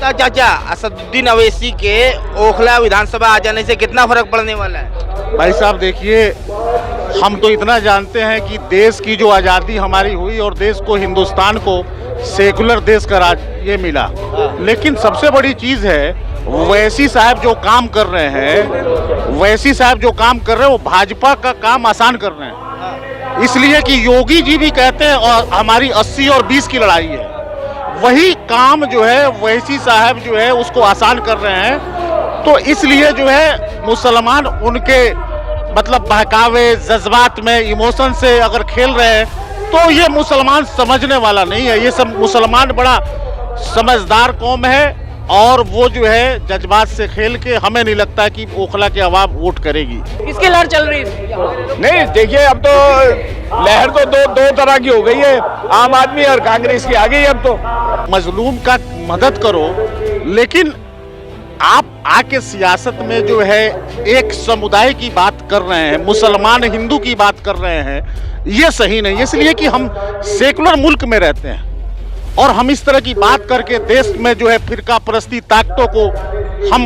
अच्छा चाचा, असदुद्दीन अवैसी के ओखला विधानसभा आ जाने से कितना फर्क पड़ने वाला है? भाई साहब देखिए, हम तो इतना जानते हैं कि देश की जो आज़ादी हमारी हुई और देश को, हिंदुस्तान को सेकुलर देश का राज ये मिला, लेकिन सबसे बड़ी चीज़ है वैसी साहब जो काम कर रहे हैं, वैसी साहब जो काम कर रहे हैं वो भाजपा का काम आसान कर रहे हैं। इसलिए कि योगी जी भी कहते हैं और हमारी 80 और 20 की लड़ाई है, वही काम जो है वैसी साहब जो है उसको आसान कर रहे हैं। तो इसलिए जो है मुसलमान उनके मतलब बहकावे, जज्बात में, इमोशन से अगर खेल रहे हैं तो ये मुसलमान समझने वाला नहीं है। ये सब मुसलमान बड़ा समझदार कौम है और वो जो है जज्बात से खेल के, हमें नहीं लगता कि ओखला की आवाम वोट करेगी। किसकी लहर चल रही है? नहीं देखिए, अब तो लहर तो दो तरह की हो गई है, आम आदमी और कांग्रेस की आ गई। अब तो मजलूम का मदद करो, लेकिन आप आके सियासत में जो है एक समुदाय की बात कर रहे हैं, मुसलमान हिंदू की बात कर रहे हैं, ये सही नहीं। इसलिए कि हम सेकुलर मुल्क में रहते हैं और हम इस तरह की बात करके देश में जो है फिरका परस्ती ताकतों को हम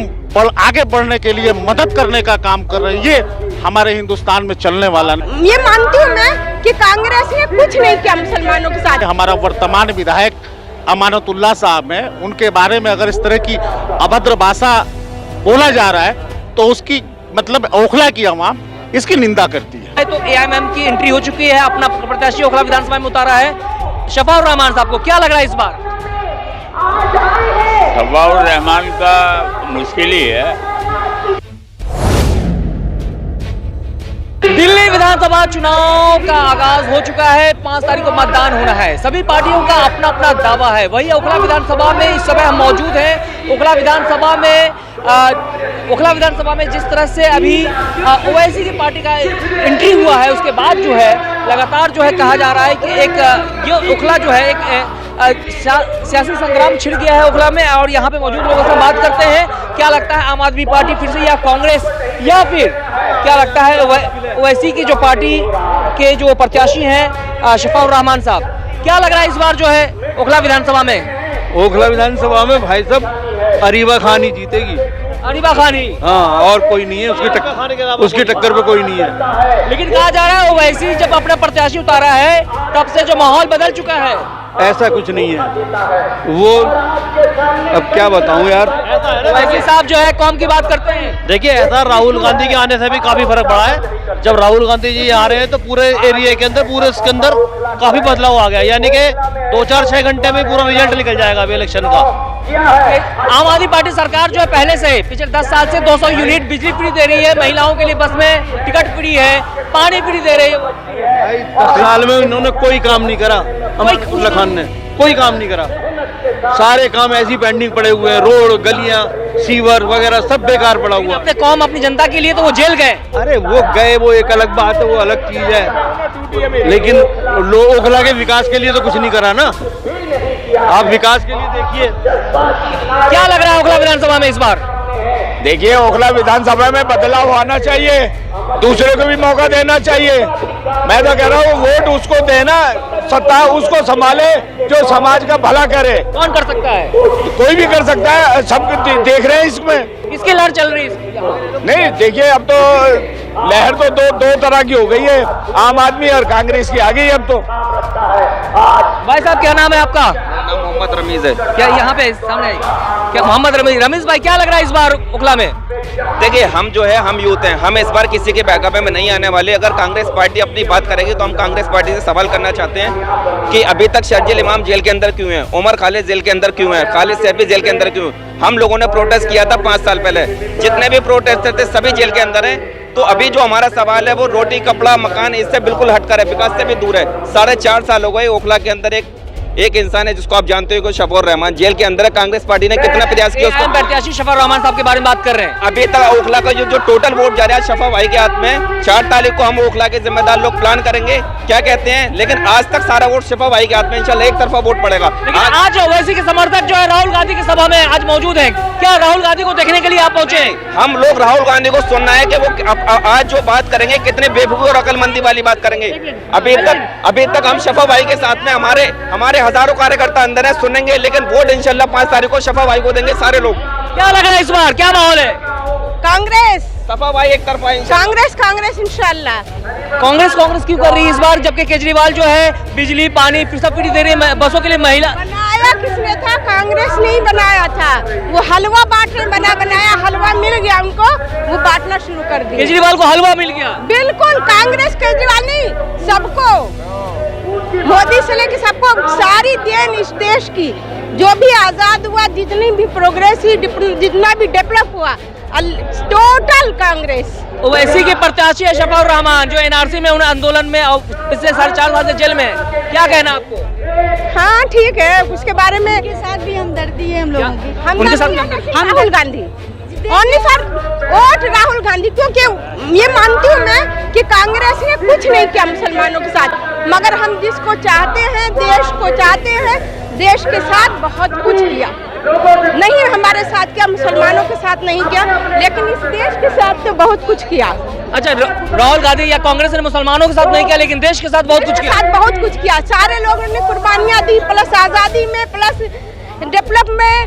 आगे बढ़ने के लिए मदद करने का काम कर रहे हैं, ये हमारे हिंदुस्तान में चलने वाला नहीं। ये मानती हूँ मैं कि कांग्रेस ने कुछ नहीं किया मुसलमानों के साथ। हमारा वर्तमान विधायक अमानतुल्लाह साहब हैं, उनके बारे में अगर इस तरह की अभद्र भाषा बोला जा रहा है तो उसकी मतलब ओखला की आवाम इसकी निंदा करती है। तो एआईएमएम की एंट्री हो चुकी है, अपना प्रत्याशी ओखला विधानसभा में उतारा है शफाउर रहमान साहब को। क्या लग रहा है इस बार? शफाउर रहमान का मुश्किल ही है। दिल्ली विधानसभा चुनाव का आगाज हो चुका है, 5 तारीख को मतदान होना है। सभी पार्टियों का अपना अपना दावा है। वही ओखला विधानसभा में इस समय हम मौजूद हैं। ओखला विधानसभा में जिस तरह से अभी ओवैसी की पार्टी का एंट्री हुआ है, उसके बाद जो है लगातार जो है कहा जा रहा है कि एक ये ओखला जो है एक सियासी संग्राम छिड़ गया है ओखला में। और यहाँ पे मौजूद लोगों से बात करते हैं, क्या लगता है आम आदमी पार्टी फिर से या कांग्रेस, या फिर क्या लगता है ओवैसी की जो पार्टी के जो प्रत्याशी हैं शफाउर रहमान साहब, क्या लग रहा है इस बार जो है ओखला विधानसभा में? ओखला विधानसभा में भाई साहब अरीबा खान ही जीतेगी। अरीबा खान ही? हाँ, और कोई नहीं है उसकी टक्कर पे कोई नहीं है। लेकिन कहा जा रहा है ओवैसी जब अपना प्रत्याशी उतारा है तब से जो माहौल बदल चुका है। ऐसा कुछ नहीं है, वो अब क्या बताऊं यार। ओवैसी साहब जो है कौम की बात करते हैं। देखिए, ऐसा राहुल गांधी के आने से भी काफी फर्क पड़ा है। जब राहुल गांधी जी आ रहे हैं तो पूरे एरिया के अंदर, पूरे इसके अंदर काफी बदलाव आ गया, यानी कि 2-4-6 घंटे में पूरा रिजल्ट निकल जाएगा अभी इलेक्शन का। आम आदमी पार्टी सरकार जो है पहले से पिछले 10 साल से 200 यूनिट बिजली फ्री दे रही है, महिलाओं के लिए बस में टिकट फ्री है, पानी फ्री दे रही है। 10 साल में इन्होंने कोई काम नहीं करा, अमानतुल्लाह खान ने कोई काम नहीं करा। सारे काम ऐसी पेंडिंग पड़े हुए हैं, रोड, गलियां, सीवर वगैरह सब बेकार पड़ा हुआ। अपने कौम, अपनी जनता के लिए तो वो जेल गए। अरे वो गए, वो एक अलग बात है, वो अलग चीज है, लेकिन ओखला के विकास के लिए तो कुछ नहीं करा ना। आप विकास के लिए देखिए क्या लग रहा है ओखला विधानसभा में इस बार? देखिए, ओखला विधानसभा में बदलाव आना चाहिए, दूसरे को भी मौका देना चाहिए। मैं तो कह रहा हूँ वोट उसको देना, सत्ता उसको संभाले जो समाज का भला करे। कौन कर सकता है? कोई भी कर सकता है, सब देख रहे हैं इसमें। किसकी लहर चल रही है? नहीं देखिए, अब तो लहर तो दो तरह की हो गई है, आम आदमी और कांग्रेस की आ गई। अब तो भाई साहब क्या नाम है आपका? मोहम्मद रमीज है। क्या यहाँ पे सामने क्या मोहम्मद रमीज भाई, क्या लग रहा है इस बार ओखला में? देखिए, हम जो है हम यूथ हैं, हम इस बार किसी के बैकअप में नहीं आने वाले। अगर कांग्रेस पार्टी अपनी बात करेगी तो हम कांग्रेस पार्टी से सवाल करना चाहते हैं कि अभी तक शर्जील इमाम जेल के अंदर क्यों है, उमर खालिद जेल के अंदर क्यों है, खालिद सैफी जेल के अंदर क्यों है? हम लोगों ने प्रोटेस्ट किया था 5 साल पहले, जितने भी प्रोटेस्टर थे सभी जेल के अंदर हैं। तो अभी जो हमारा सवाल है वो रोटी, कपड़ा, मकान, इससे बिल्कुल हटकर है, विकास से भी दूर है। 4.5 साल हो गए ओखला के अंदर एक इंसान है जिसको आप जानते हो, शफाउर रहमान जेल के अंदर है। कांग्रेस पार्टी ने कितना प्रयास किया उसको। प्रत्याशी शफाउर रहमान साहब के बारे में बात कर रहे हैं। अभी तक ओखला का जो टोटल वोट जा रहा है शफा भाई के हाथ में। 4 तारीख को हम ओखला के जिम्मेदार लोग प्लान करेंगे क्या कहते हैं, लेकिन आज तक सारा वोट शफा भाई के हाथ में। इंशाल्लाह एक तरफा वोट पड़ेगा। आज ओवैसी के समर्थक जो है राहुल गांधी की सभा में आज मौजूद है, क्या राहुल गांधी को देखने के लिए आप पहुंचे हैं? हम लोग राहुल गांधी को सुनना है कि वो आज जो बात करेंगे कितने बेवकूफी और अकलमंदी वाली बात करेंगे। अभी तक हम शफा भाई के साथ में हमारे हजारों कार्यकर्ता अंदर है, सुनेंगे, लेकिन वोट इंशाल्लाह 5 तारीख को शफा भाई को देंगे सारे लोग। क्या लग रहा है इस बार, क्या माहौल है? कांग्रेस शफा भाई एक तरफा कांग्रेस इंशाल्लाह। कांग्रेस क्यों कर रही है इस बार, जबकि केजरीवाल जो है बिजली पानी सब फ्री दे रही है, बसों के लिए महिला। बनाया किसने था? कांग्रेस ने ही बनाया था। वो हलवा बांटने बनाया हलवा मिल गया उनको, वो बांटना शुरू कर दिया। केजरीवाल को हलवा मिल गया? बिल्कुल, कांग्रेस केजरीवाल नहीं, सबको, मोदी से लेके सबको, सारी देन इस देश की, जो भी आजाद हुआ, जितनी भी प्रोग्रेस हुई, जितना भी डेवलप हुआ, टोटल कांग्रेस। ओवैसी के प्रत्याशी है शफाउर रहमान, जो एनआरसी में उन आंदोलन में पिछले 4.5 साल से जेल में है, क्या कहना आपको? हाँ ठीक है, उसके बारे में के साथ भी हमदर्दी है हम लोगों की। उनके साथ हम Rahul Gandhi, only for vote Rahul Gandhi, क्योंकि ये मानती हूँ मैं कि कांग्रेस ने कुछ नहीं किया मुसलमानों के साथ, मगर हम जिसको चाहते हैं, देश को चाहते हैं, देश के साथ बहुत कुछ किया। नहीं हमारे साथ किया, मुसलमानों के साथ नहीं किया, लेकिन इस देश के साथ तो बहुत कुछ किया। अच्छा, राहुल गांधी या कांग्रेस ने मुसलमानों के साथ नहीं किया, लेकिन देश के साथ बहुत कुछ किया। बहुत कुछ किया, सारे लोगों ने कुर्बानियां दी, प्लस आजादी में, प्लस डेवलप में,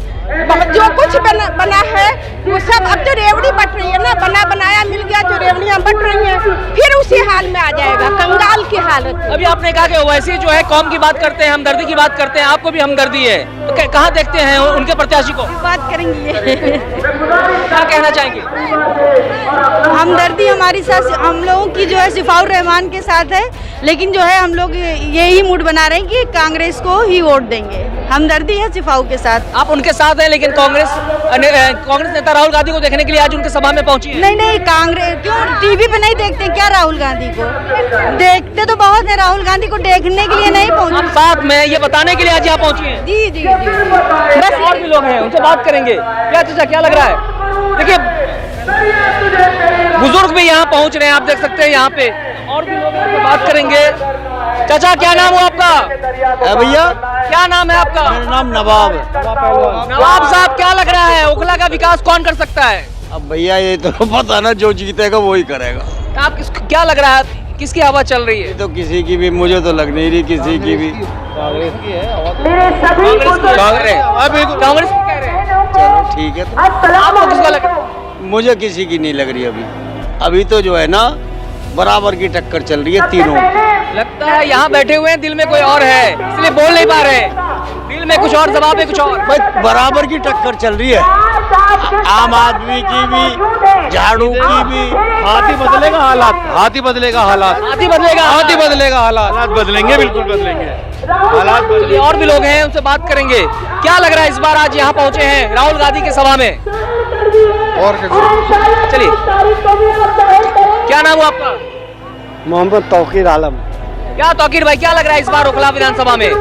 जो कुछ बना है वो सब। अब तो रेवड़ी बट रही है ना, बनाया मिल गया तो रेवड़ियां बट रही हैं, फिर उसी हाल में आ जाएगा, कंगाल की हालत। अभी आपने कहा कि ओवैसी जो है कौम की बात करते हैं, हमदर्दी की बात करते हैं, आपको भी हमदर्दी है, तो कहाँ देखते हैं उनके प्रत्याशी को? बात करेंगे क्या कहना चाहेंगे? हमदर्दी हमारी साथ, हम लोगों की जो है शफाउर रहमान के साथ है, लेकिन जो है हम लोग यही मूड बना रहे हैं कि कांग्रेस को ही वोट देंगे। हमदर्दी है शफाउ के साथ। आप उनके साथ हैं, लेकिन कांग्रेस नेता राहुल गांधी को देखने के लिए आज उनके सभा में पहुंची है। नहीं, कांग्रेस क्यों टीवी पे नहीं देखते क्या? राहुल गांधी को देखते तो बहुत है, राहुल गांधी को देखने के लिए नहीं पहुंचे। आप साथ में ये बताने के लिए आज यहाँ पहुंची हैं? जी। बस और भी लोग हैं, उनसे बात करेंगे। क्या चाचा, क्या लग रहा है? देखिए, बुजुर्ग भी यहाँ पहुँच रहे हैं, आप देख सकते हैं यहाँ पे, और भी लोग हैं, उनसे बात करेंगे। चाचा, क्या नाम है आपका? भैया, क्या नाम है आपका? मेरा नाम नवाब है। नवाब साहब, क्या लग रहा है, ओखला का विकास कौन कर सकता है? अब भैया ये तो पता ना, जो जीतेगा वही करेगा। आप क्या लग रहा है, किसकी हवा चल रही है? तो किसी की भी, मुझे तो लग नहीं रही किसी की भी। कांग्रेस की कह रहे हैं। चलो ठीक है, तो आपको किसका लग रहा है? मुझे किसी की नहीं लग रही अभी तो जो है ना, बराबर की टक्कर चल रही है तीनों। लगता है यहाँ बैठे हुए हैं, दिल में कोई और है, इसलिए बोल नहीं पा रहे। दिल में कुछ और, जवाब है कुछ और। बस बराबर की टक्कर चल रही है, आम आदमी की भी, झाड़ू की भी। हाथी बदलेगा हालात, हाथी बदलेगा हालात बदलेंगे, बिल्कुल बदलेंगे हालात चलिए, और भी लोग हैं, उनसे बात करेंगे। क्या लग रहा है इस बार आज यहाँ पहुँचे हैं राहुल गांधी की सभा में? और चलिए, क्या नाम हुआ आपका? मोहम्मद तौकीर आलम। क्या तौकीर भाई, क्या लग रहा है इस बार ओखला विधानसभा में?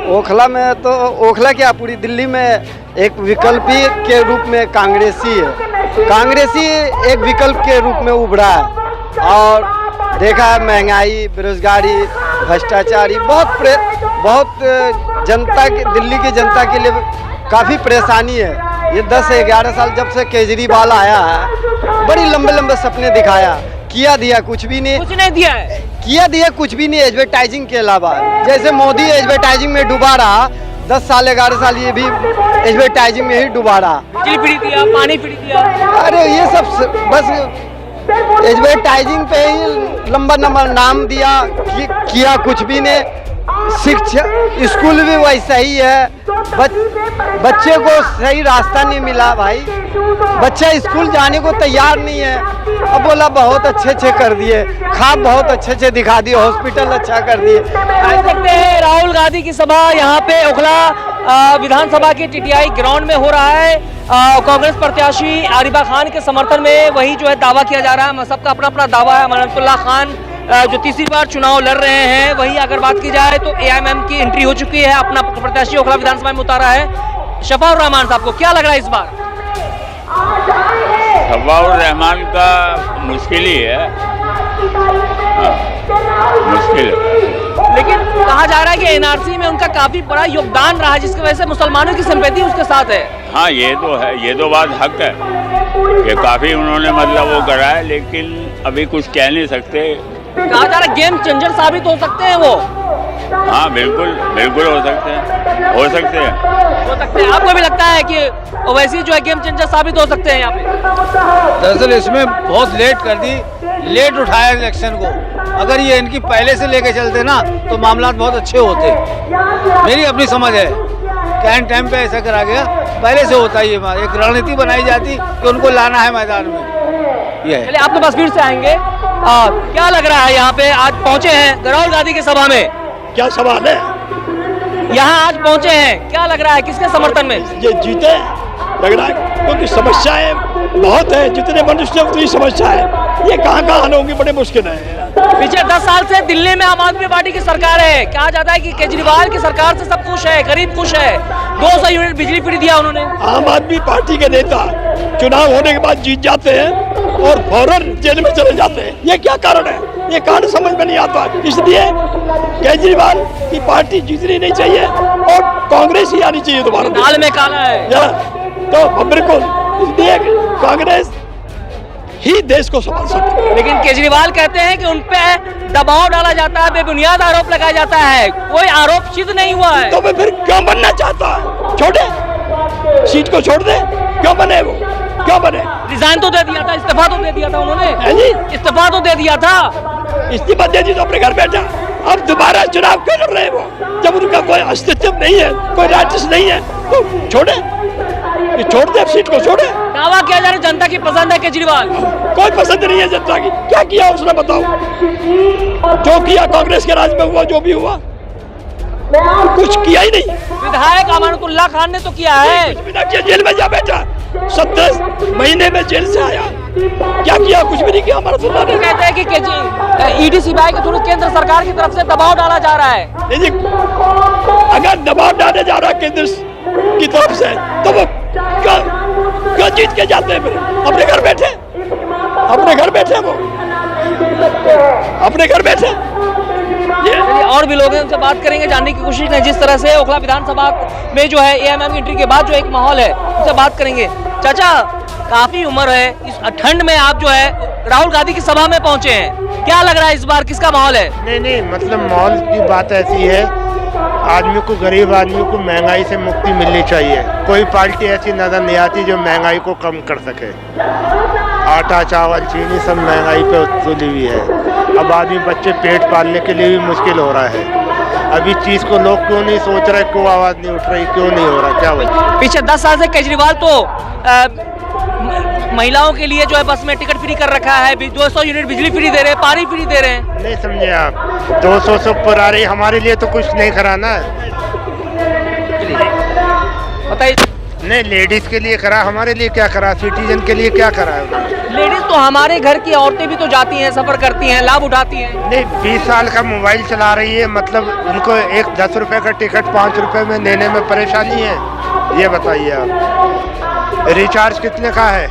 ओखला में तो, ओखला क्या पूरी दिल्ली में एक विकल्पी के रूप में कांग्रेसी एक विकल्प के रूप में उभरा है, और देखा है महंगाई, बेरोजगारी, भ्रष्टाचारी, बहुत जनता के, दिल्ली की जनता के लिए काफ़ी परेशानी है। ये 10 से 11 साल जब से केजरीवाल आया है, बड़ी लंबे सपने दिखाया, दिया कुछ भी नहीं, कुछ नहीं दिया है, दिया कुछ भी नहीं, एडवर्टाइजिंग के अलावा। जैसे मोदी एडवर्टाइजिंग में डूबा रहा, 10 साल 11 साल ये भी एडवर्टाइजिंग में ही डूबा रहा। बिजली फ्री दिया, पानी फ्री दिया, अरे ये सब बस एडवर्टाइजिंग पे ही लंबा नाम दिया, किया कुछ भी नहीं। शिक्षा, स्कूल भी वैसा ही है, बच्चे को सही रास्ता नहीं मिला भाई, बच्चा स्कूल जाने को तैयार नहीं है। अब बोला बहुत अच्छे कर दिए, खाब बहुत अच्छे दिखा दिए, हॉस्पिटल अच्छा कर दिए। देख सकते हैं राहुल गांधी की सभा यहाँ पे ओखला विधानसभा के टीटीआई ग्राउंड में हो रहा है। कांग्रेस प्रत्याशी आरिबा खान के समर्थन में वही जो है दावा किया जा रहा है, सबका अपना अपना दावा है। मनतुल्लाह खान जो तीसरी बार चुनाव लड़ रहे हैं, वहीं अगर बात की जाए तो एआईएमएम की एंट्री हो चुकी है, अपना प्रत्याशी ओखला विधानसभा में उतारा है। शफाउर रहमान साहब को क्या लग रहा है इस बार? शफाउर रहमान का मुश्किल ही है, मुश्किल है। लेकिन कहा जा रहा है कि एनआरसी में उनका काफी बड़ा योगदान रहा है, जिसकी वजह से मुसलमानों की सिंपैथी उसके साथ है। हाँ ये तो है, ये तो बात हक है। ये काफ़ी उन्होंने मतलब वो करा है, लेकिन अभी कुछ कह नहीं सकते। कहा जा रहा है गेम चेंजर साबित हो सकते हैं वो। हाँ बिल्कुल बिल्कुल हो सकते हैं, हो सकते हैं। आपको भी लगता है कि ओवैसी जो है गेम चेंजर साबित हो सकते हैं यहाँ पे? दरअसल इसमें बहुत लेट कर दी, लेट उठाया इलेक्शन को। अगर ये इनकी पहले से लेके चलते ना तो मामला बहुत अच्छे होते। मेरी अपनी समझ है, कैन टाइम पे ऐसा करा गया, पहले से होता ही है। एक रणनीति बनाई जाती कि उनको लाना है मैदान में। ये चलिए आपके पास फिर से आएंगे। क्या लग रहा है यहाँ पे आज पहुँचे हैं राहुल गांधी की सभा में? क्या सवाल है? यहाँ आज पहुँचे हैं, क्या लग रहा है किसके समर्थन में? ये जीते लग रहा है, क्योंकि समस्याएं बहुत है, जितने मनुष्य उतनी समस्या है। ये कहाँ हल होंगी, बड़े मुश्किल है। पिछले 10 साल से दिल्ली में आम आदमी पार्टी की सरकार है। कहा जाता है कि केजरीवाल की सरकार से सब खुश है, गरीब खुश है। 200 यूनिट बिजली फ्री दिया उन्होंने। आम आदमी पार्टी के नेता चुनाव होने के बाद जीत जाते हैं और फौरन जेल में चले जाते हैं। ये क्या कारण है? ये कारण समझ में नहीं आता। इसलिए केजरीवाल की पार्टी जीतनी नहीं चाहिए और कांग्रेस ही आनी चाहिए दोबारा। दाल में काला है तो बिल्कुल, इसलिए कांग्रेस ही देश को संभाल सकती है। लेकिन केजरीवाल कहते हैं कि उन पे दबाव डाला जाता है, बेबुनियाद आरोप लगाया जाता है, कोई आरोप सिद्ध नहीं हुआ है। तो फिर क्यों बनना चाहता है? छोड़े, सीट को छोड़ दे। क्यों बने वो? क्यों बने? रिजाइन तो दे दिया था, इस्तीफा तो दे दिया था उन्होंने। इस्तीफा तो दे दिया था। इस्तीफा दे दी तो अपने घर बैठा। अब दोबारा चुनाव क्यों लड़ रहे हैं वो? जब उनका कोई अस्तित्व नहीं है, कोई राजस्व नहीं है, तो छोड़े, ये छोड़ दे, सीट को छोड़े। दावा किया जा रहा है जनता की पसंद है केजरीवाल। कोई पसंद नहीं है जनता की। क्या किया उसने बताओ? जो किया कांग्रेस के राज में हुआ, जो भी हुआ, कुछ किया ही नहीं। विधायक अमानतुल्लाह खान ने तो किया है। कुछ भी ना किया, जेल में जा बैठा। 17 महीने में जेल से आया, क्या किया? कुछ भी नहीं किया अमानतुल्लाह ने। कहते हैं कि ईडी सीबीआई के थ्रू केंद्र सरकार की तरफ से दबाव डाला जा रहा है। नहीं, अगर दबाव डाले जा रहा है केंद्र की तरफ से, तो वो क्यों जीत के जाते हैं? फिर अपने घर बैठे, अपने घर बैठे, वो अपने घर बैठे। और भी लोग हैं, उनसे बात करेंगे, जानने की कोशिश करें जिस तरह से ओखला विधानसभा में जो है एएमएम की एंट्री के बाद जो एक माहौल है, उनसे बात करेंगे। चाचा, काफी उम्र है, इस ठंड में आप जो है राहुल गांधी की सभा में पहुंचे हैं, क्या लग रहा है इस बार किसका माहौल है? नहीं, मतलब माहौल की बात ऐसी है, आदमी को, गरीब आदमी को महंगाई से मुक्ति मिलनी चाहिए। कोई पार्टी ऐसी नजर नहीं आती जो महंगाई को कम कर सके। आटा, चावल, चीनी सब महंगाई पे तुली हुई है। अब आदमी, बच्चे पेट पालने के लिए भी मुश्किल हो रहा है। अब इस चीज़ को लोग क्यों नहीं सोच रहे, क्यों आवाज़ नहीं उठ रही, क्यों नहीं हो रहा, क्या वजह? पिछले 10 साल से केजरीवाल तो महिलाओं के लिए जो है बस में टिकट फ्री कर रखा है, 200 यूनिट बिजली फ्री दे रहे हैं, पानी फ्री दे रहे हैं। नहीं समझे आप, 200 से ऊपर आ रही, हमारे लिए तो कुछ नहीं करा ना। बताइए। नहीं, लेडीज के लिए करा, हमारे लिए क्या करा, सिटीजन के लिए क्या करा है? लेडीज तो हमारे घर की औरतें भी तो जाती हैं, सफर करती हैं, लाभ उठाती हैं। नहीं, 20 साल का मोबाइल चला रही है, मतलब उनको एक 10 रुपए का टिकट 5 रुपए में लेने में परेशानी है? ये बताइए आप। रिचार्ज कितने का है?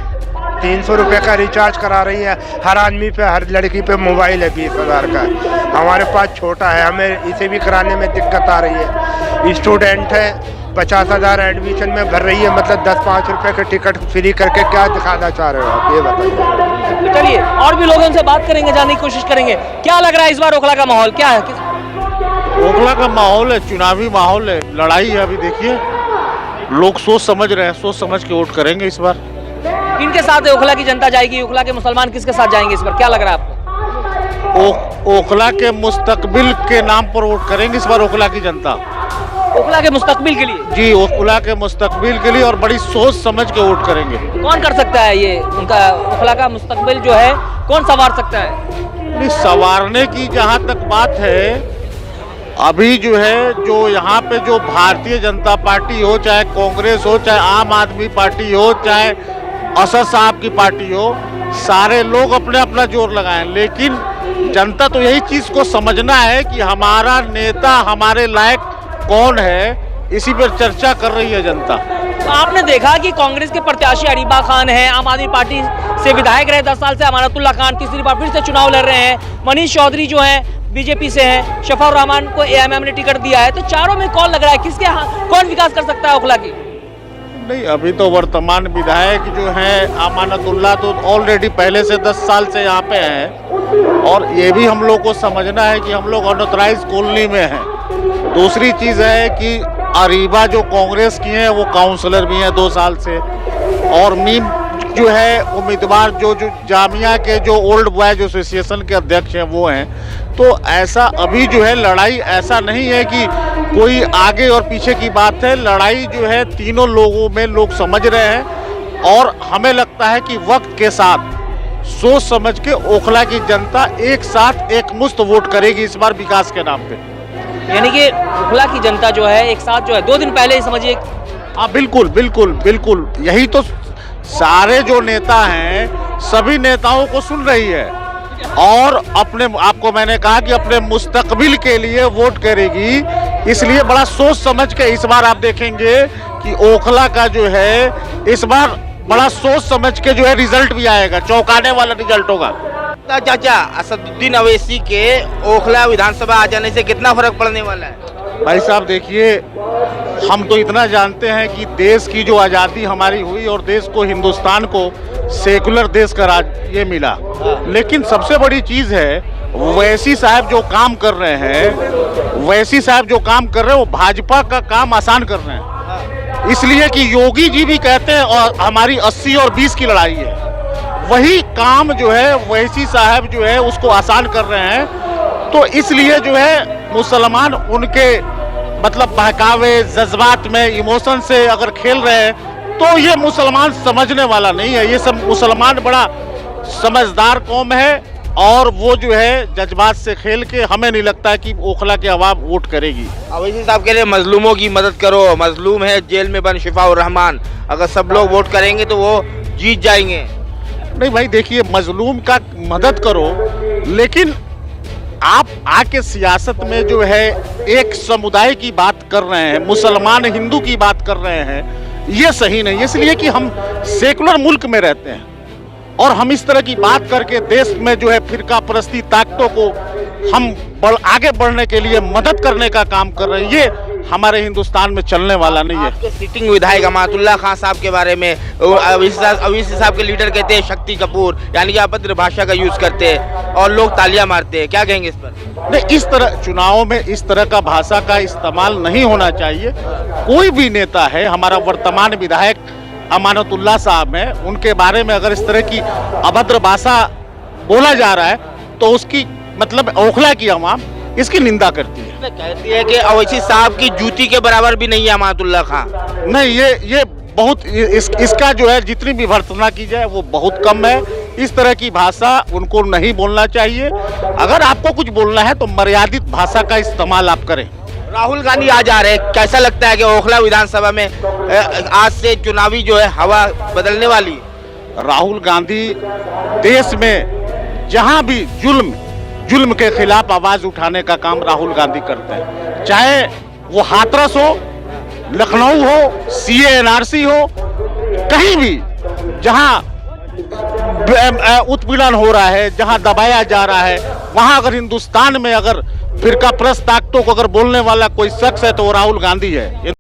300 रुपए का रिचार्ज करा रही है। हर आदमी पे, हर लड़की पे मोबाइल है 20,000 का। हमारे पास छोटा है, हमें इसे भी कराने में दिक्कत आ रही है। स्टूडेंट है, 50,000 एडमिशन में भर रही है, मतलब 10-5 रुपए का टिकट फ्री करके क्या दिखाना चाह रहे हो आप, ये बताइए। तो चलिए और भी लोगों से बात करेंगे, जानने की कोशिश करेंगे क्या लग रहा है इस बार ओखला का माहौल क्या है? ओखला का माहौल है, चुनावी माहौल है, लड़ाई है। अभी देखिए, लोग सोच समझ रहे हैं, सोच समझ के वोट करेंगे इस बार। किनके साथ ओखला की जनता जाएगी? ओखला के मुसलमान किसके साथ जाएंगे इस बार, क्या लग रहा है आपको? ओखला के मुस्तकबिल के नाम पर वोट करेंगे इस बार ओखला की जनता। ओखला के मुस्तकबिल के लिए? जी, ओखला के मुस्तकबिल के लिए, और बड़ी सोच समझ के वोट करेंगे। कौन कर सकता है ये उनका ओखला का मुस्तकबिल जो है, कौन संवार सकता है? संवारने की जहाँ तक बात है, अभी जो है, जो यहाँ पे जो भारतीय जनता पार्टी हो, चाहे कांग्रेस हो, चाहे आम आदमी पार्टी हो, चाहे असद साहब की पार्टी हो, सारे लोग अपने अपना जोर लगाएं, लेकिन जनता तो यही चीज को समझना है कि हमारा नेता हमारे लायक कौन है, इसी पर चर्चा कर रही है जनता। तो आपने देखा कि कांग्रेस के प्रत्याशी अरीबा खान हैं, आम आदमी पार्टी से विधायक रहे 10 साल से अमानतुल्लाह खान, तीसरी बार फिर से चुनाव लड़ रहे हैं। मनीष चौधरी जो हैं बीजेपी से हैं, शफाउर रहमान को एएमएम ने टिकट दिया है। तो चारों में कौन लग रहा है, किसके कौन विकास कर सकता है ओखला की? नहीं, अभी तो वर्तमान विधायक जो हैं अमानतुल्लाह तो ऑलरेडी पहले से 10 साल से यहाँ पे हैं, और ये भी हम लोग को समझना है कि हम लोग अनऑथराइज कॉलोनी में हैं। दूसरी चीज़ है कि अरीबा जो कांग्रेस की हैं वो काउंसलर भी हैं 2 साल से, और मीम जो है उम्मीदवार जो जामिया के जो ओल्ड बॉयज एसोसिएशन के अध्यक्ष हैं वो हैं। तो ऐसा अभी जो है लड़ाई ऐसा नहीं है कि कोई आगे और पीछे की बात है, लड़ाई जो है तीनों लोगों में लोग समझ रहे हैं, और हमें लगता है कि वक्त के साथ सोच समझ के ओखला की जनता एक साथ एकमुश्त वोट करेगी इस बार विकास के नाम पे। यानी कि ओखला की जनता जो है एक साथ जो है 2 दिन पहले ही समझिए। हाँ बिल्कुल बिल्कुल बिल्कुल, यही तो सारे जो नेता हैं सभी नेताओं को सुन रही है, और अपने आपको मैंने कहा कि अपने मुस्तकबिल के लिए वोट करेगी। इसलिए बड़ा सोच समझ के इस बार आप देखेंगे कि ओखला का जो है इस बार बड़ा सोच समझ के जो है रिजल्ट भी आएगा, चौंकाने वाला रिजल्ट होगा। चाचा, असदुद्दीन अवैसी के ओखला विधानसभा आ जाने से कितना फर्क पड़ने वाला है? भाई साहब देखिए, हम तो इतना जानते हैं कि देश की जो आज़ादी हमारी हुई और देश को, हिंदुस्तान को सेकुलर देश का राज ये मिला, लेकिन सबसे बड़ी चीज़ है ओवैसी साहब जो काम कर रहे हैं, ओवैसी साहब जो काम कर रहे हैं वो भाजपा का काम आसान कर रहे हैं। इसलिए कि योगी जी भी कहते हैं और हमारी 80 और 20 की लड़ाई है, वही काम जो है ओवैसी साहब जो है उसको आसान कर रहे हैं। तो इसलिए जो है मुसलमान उनके मतलब बहकावे जज्बात में इमोशन से अगर खेल रहे हैं तो ये मुसलमान समझने वाला नहीं है। ये सब मुसलमान बड़ा समझदार कौम है, और वो जो है जज्बात से खेल के हमें नहीं लगता है कि ओखला के अवाम वोट करेगी। अवैसी साहब कह रहे हैं मजलूमों की मदद करो, मजलूम है जेल में बंद शिफाउर रहमान, अगर सब लोग वोट करेंगे तो वो जीत जाएंगे। नहीं भाई देखिए, मजलूम का मदद करो, लेकिन आप आके सियासत में जो है एक समुदाय की बात कर रहे हैं, मुसलमान हिंदू की बात कर रहे हैं, ये सही नहीं है। इसलिए कि हम सेकुलर मुल्क में रहते हैं और हम इस तरह की बात करके देश में जो है फिरका परस्ती ताकतों को हम आगे बढ़ने के लिए मदद करने का काम कर रहे हैं, ये हमारे हिंदुस्तान में चलने वाला नहीं है। आपके सिटिंग विधायक अमानतुल्लाह खान साहब के बारे में अवैसी साहब के लीडर कहते हैं शक्ति कपूर, यानी कि अभद्र भाषा का यूज करते हैं और लोग तालियां मारते हैं, क्या कहेंगे इस पर? नहीं, इस तरह चुनाव में इस तरह का भाषा का इस्तेमाल नहीं होना चाहिए। कोई भी नेता है, हमारा वर्तमान विधायक अमानतुल्लाह साहब हैं, उनके बारे में अगर इस तरह की अभद्र भाषा बोला जा रहा है तो उसकी मतलब ओखला की अवाम इसकी निंदा करती है। कहती है कि अवैसी साहब की जूती के बराबर भी नहीं है अमानतुल्लाह खान। नहीं, ये बहुत इसका जो है जितनी भी भर्त्सना की जाए वो बहुत कम है। इस तरह की भाषा उनको नहीं बोलना चाहिए। अगर आपको कुछ बोलना है तो मर्यादित भाषा का इस्तेमाल आप करें। राहुल गांधी आज आ रहे हैं, कैसा लगता है कि ओखला विधानसभा में आज से चुनावी जो है हवा बदलने वाली? राहुल गांधी देश में जहां भी जुल्म के खिलाफ आवाज उठाने का काम राहुल गांधी करते हैं, चाहे वो हाथरस हो, लखनऊ हो, सीए एनआरसी हो, कहीं भी जहां उत्पीड़न हो रहा है, जहां दबाया जा रहा है, वहां अगर हिंदुस्तान में अगर फिरका परस्त ताकतों को अगर बोलने वाला कोई शख्स है तो वो राहुल गांधी है।